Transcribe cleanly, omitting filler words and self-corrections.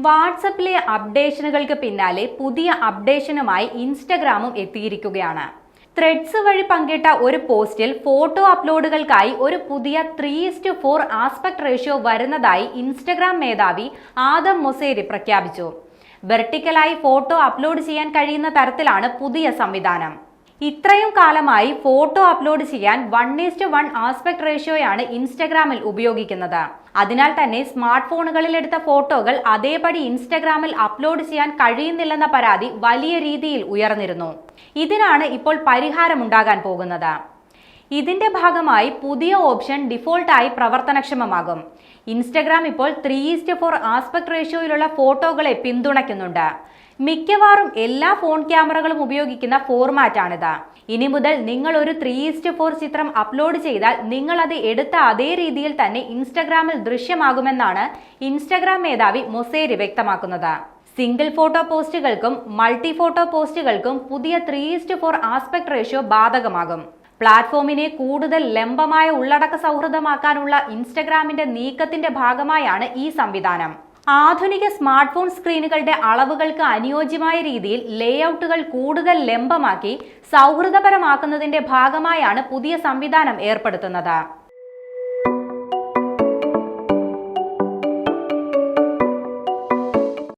വാട്സപ്പിലെ അപ്ഡേഷനുകൾക്ക് പിന്നാലെ പുതിയ അപ്ഡേഷനുമായി ഇൻസ്റ്റഗ്രാമും എത്തിയിരിക്കുകയാണ്. ത്രെഡ്സ് വഴി പങ്കിട്ട ഒരു പോസ്റ്റിൽ ഫോട്ടോ അപ്ലോഡുകൾക്കായി ഒരു പുതിയ 3:4 ആസ്പെക്ട് റേഷ്യോ വരുന്നതായി ഇൻസ്റ്റഗ്രാം മേധാവി ആദം മൊസേരി പ്രഖ്യാപിച്ചു. വെർട്ടിക്കലായി ഫോട്ടോ അപ്ലോഡ് ചെയ്യാൻ കഴിയുന്ന തരത്തിലാണ് പുതിയ സംവിധാനം. ഇത്രയും കാലമായി ഫോട്ടോ അപ്ലോഡ് ചെയ്യാൻ 1:1 ആസ്പെക്ട് റേഷ്യോയാണ് ഇൻസ്റ്റഗ്രാമിൽ ഉപയോഗിക്കുന്നത്. അതിനാൽ തന്നെ സ്മാർട്ട് ഫോണുകളിൽ എടുത്ത ഫോട്ടോകൾ അതേപടി ഇൻസ്റ്റഗ്രാമിൽ അപ്ലോഡ് ചെയ്യാൻ കഴിയുന്നില്ലെന്ന പരാതി വലിയ രീതിയിൽ ഉയർന്നിരുന്നു. ഇതിനാണ് ഇപ്പോൾ പരിഹാരമുണ്ടാകാൻ പോകുന്നത്. ഇതിന്റെ ഭാഗമായി പുതിയ ഓപ്ഷൻ ഡിഫോൾട്ടായി പ്രവർത്തനക്ഷമമാകും. ഇൻസ്റ്റഗ്രാം ഇപ്പോൾ 3:4 ആസ്പെക്ട് റേഷ്യോയിലുള്ള ഫോട്ടോകളെ പിന്തുണയ്ക്കുന്നുണ്ട്. മിക്കവാറും എല്ലാ ഫോൺ ക്യാമറകളും ഉപയോഗിക്കുന്ന ഫോർമാറ്റാണിത്. ഇനി മുതൽ നിങ്ങൾ ഒരു 3:4 ചിത്രം അപ്ലോഡ് ചെയ്താൽ നിങ്ങൾ അത് എടുത്ത അതേ രീതിയിൽ തന്നെ ഇൻസ്റ്റഗ്രാമിൽ ദൃശ്യമാകുമെന്നാണ് ഇൻസ്റ്റഗ്രാം മേധാവി മൊസേരി വ്യക്തമാക്കുന്നത്. സിംഗിൾ ഫോട്ടോ പോസ്റ്റുകൾക്കും മൾട്ടി ഫോട്ടോ പോസ്റ്റുകൾക്കും പുതിയ 3:4 ആസ്പെക്ട് റേഷ്യോ ബാധകമാകും. പ്ലാറ്റ്ഫോമിനെ കൂടുതൽ ലംബമായ ഉള്ളടക്ക സൗഹൃദമാക്കാനുള്ള ഇൻസ്റ്റഗ്രാമിന്റെ നീക്കത്തിന്റെ ഭാഗമായാണ് ഈ സംവിധാനം. ആധുനിക സ്മാർട്ട് ഫോൺ സ്ക്രീനുകളുടെ അളവുകൾക്ക് അനുയോജ്യമായ രീതിയിൽ ലേഔട്ടുകൾ കൂടുതൽ ലംബമാക്കി സൗഹൃദപരമാക്കുന്നതിന്റെ ഭാഗമായാണ് പുതിയ സംവിധാനം ഏർപ്പെടുത്തുന്നത്.